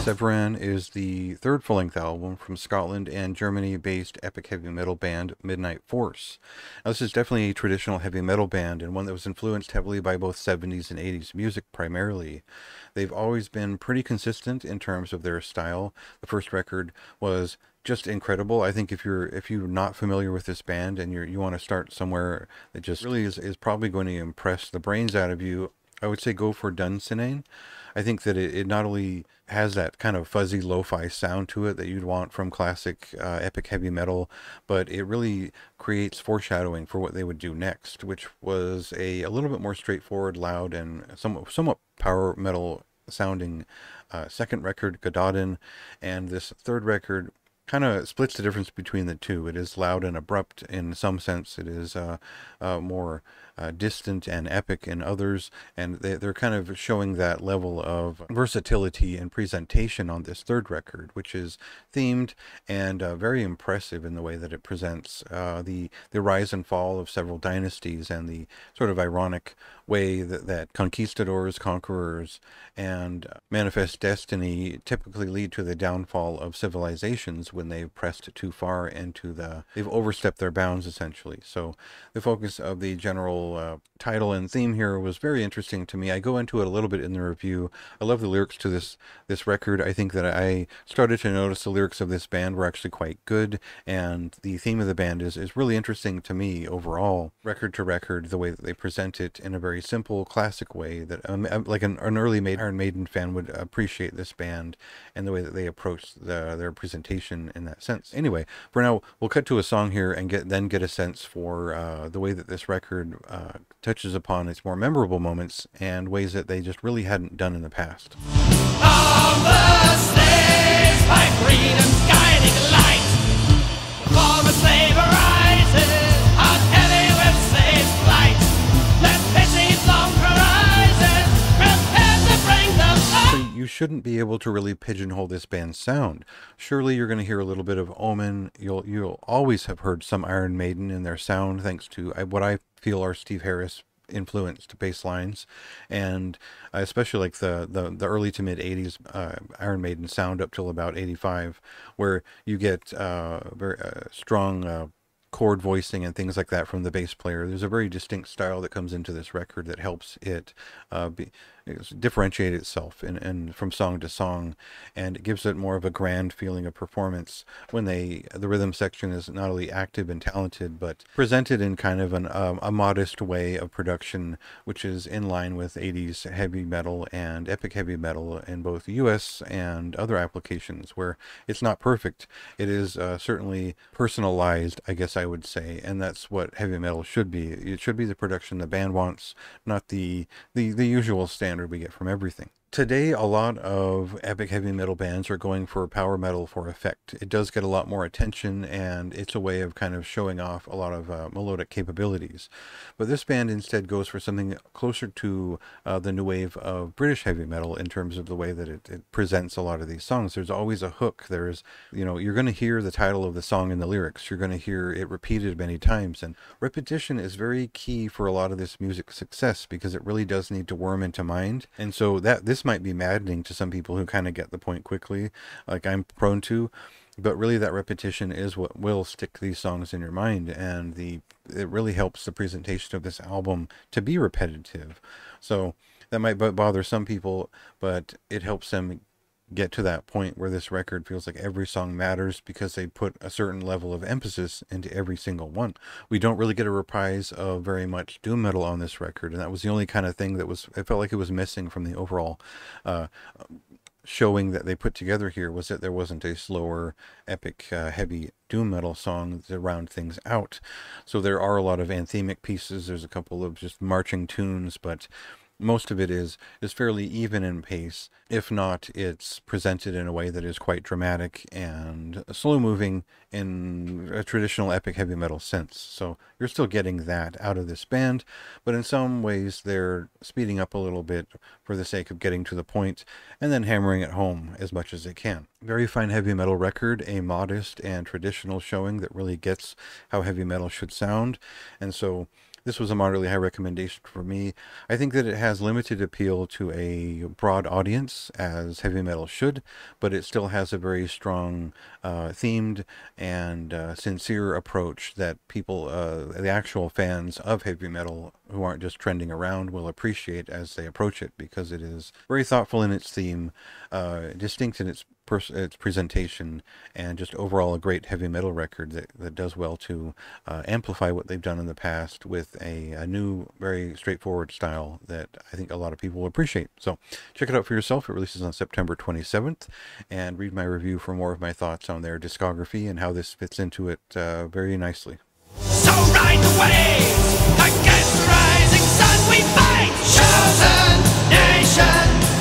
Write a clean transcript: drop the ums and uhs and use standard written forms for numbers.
Severan is the third full-length album from Scotland and Germany-based epic heavy metal band Midnight Force. Now, this is definitely a traditional heavy metal band and one that was influenced heavily by both 70s and 80s music primarily. They've always been pretty consistent in terms of their style. The first record was just incredible. I think if you're not familiar with this band and you want to start somewhere that just really is probably going to impress the brains out of you, I would say go for Dunsinane. I think that it not only has that kind of fuzzy lo-fi sound to it that you'd want from classic epic heavy metal, but it really creates foreshadowing for what they would do next, which was a little bit more straightforward, loud, and somewhat power metal sounding second record, Gododin, and this third record kind of splits the difference between the two. It is loud and abrupt in some sense. It is more distant and epic in others, and they're kind of showing that level of versatility and presentation on this third record, which is themed and very impressive in the way that it presents the rise and fall of several dynasties and the sort of ironic way that conquistadors, conquerors, and manifest destiny typically lead to the downfall of civilizations when they've pressed too far into they've overstepped their bounds essentially. So the focus of the general title and theme here was very interesting to me. I go into it a little bit in the review. I love the lyrics to this record. I think that I started to notice the lyrics of this band were actually quite good, and the theme of the band is really interesting to me overall. Record to record, the way that they present it in a very simple, classic way that like an early Iron Maiden fan would appreciate this band and the way that they approach their presentation in that sense. Anyway, for now, we'll cut to a song here and get a sense for the way that this record touches upon its more memorable moments and ways that they just really hadn't done in the past. On the stage, by freedom's guiding light, the former slave arises, hot heavy with safe flight. Let pity's long horizons prepare to bring them up. So you shouldn't be able to really pigeonhole this band's sound. Surely you're going to hear a little bit of Omen. You'll always have heard some Iron Maiden in their sound, thanks to what I feel are Steve Harris influenced bass lines, and especially like the early to mid 80s Iron Maiden sound up till about 85, where you get very strong chord voicing and things like that from the bass player. There's a very distinct style that comes into this record that helps it differentiate itself and from song to song, and it gives it more of a grand feeling of performance when the rhythm section is not only active and talented, but presented in kind of a modest way of production, which is in line with 80s heavy metal and epic heavy metal in both US and other applications, where it's not perfect. It is certainly personalized, I guess I would say, and that's what heavy metal should be. It should be the production the band wants, not the usual standard we get from everything. Today, a lot of epic heavy metal bands are going for power metal for effect. It does get a lot more attention, and it's a way of kind of showing off a lot of melodic capabilities. But this band instead goes for something closer to the new wave of British heavy metal in terms of the way that it presents a lot of these songs. There's always a hook. There's, you're going to hear the title of the song in the lyrics. You're going to hear it repeated many times, and repetition is very key for a lot of this music success because it really does need to worm into mind. And so this might be maddening to some people who kind of get the point quickly, like I'm prone to, but really that repetition is what will stick these songs in your mind, and it really helps the presentation of this album to be repetitive. So that might bother some people, but it helps them get to that point where this record feels like every song matters because they put a certain level of emphasis into every single one. We don't really get a reprise of very much doom metal on this record, and that was the only kind of thing that it felt like it was missing from the overall showing that they put together here, was that there wasn't a slower, epic, heavy doom metal song to round things out. So there are a lot of anthemic pieces. There's a couple of just marching tunes, but most of it is fairly even in pace. If not, it's presented in a way that is quite dramatic and slow moving in a traditional epic heavy metal sense. So you're still getting that out of this band, but in some ways they're speeding up a little bit for the sake of getting to the point and then hammering it home as much as they can. Very fine heavy metal record, a modest and traditional showing that really gets how heavy metal should sound. And so This was a moderately high recommendation for me. I think that it has limited appeal to a broad audience, as heavy metal should, but it still has a very strong themed and sincere approach that people, the actual fans of heavy metal who aren't just trending around, will appreciate as they approach it, because it is very thoughtful in its theme, distinct in its presentation, and just overall a great heavy metal record that does well to amplify what they've done in the past with a new, very straightforward style that I think a lot of people will appreciate. So check it out for yourself. It releases on September 27th, and read my review for more of my thoughts on their discography and how this fits into it very nicely. So ride the waves against the rising sun we fight. Chosen nation.